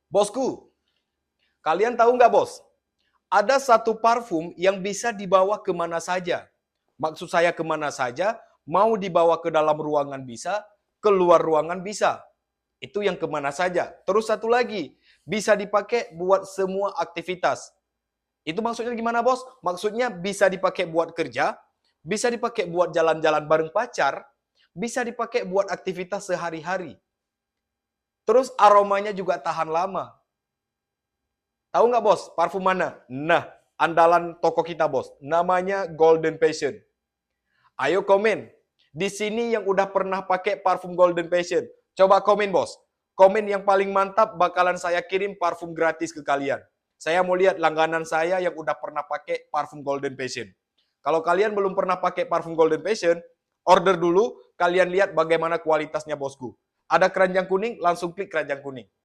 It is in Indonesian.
Bosku, kalian tahu nggak bos? Ada satu parfum yang bisa dibawa kemana saja. Maksud saya kemana saja, mau dibawa ke dalam ruangan bisa, keluar ruangan bisa. Itu yang kemana saja. Terus satu lagi, bisa dipakai buat semua aktivitas. Itu maksudnya gimana bos? Maksudnya bisa dipakai buat kerja, bisa dipakai buat jalan-jalan bareng pacar, bisa dipakai buat aktivitas sehari-hari. Terus aromanya juga tahan lama. Tahu nggak bos, parfum mana? Nah, andalan toko kita bos, namanya Golden Passion. Ayo komen. Di sini yang udah pernah pakai parfum Golden Passion. Coba komen bos. Komen yang paling mantap bakalan saya kirim parfum gratis ke kalian. Saya mau lihat langganan saya yang udah pernah pakai parfum Golden Passion. Kalau kalian belum pernah pakai parfum Golden Passion, order dulu, kalian lihat bagaimana kualitasnya bosku. Ada keranjang kuning, langsung klik keranjang kuning.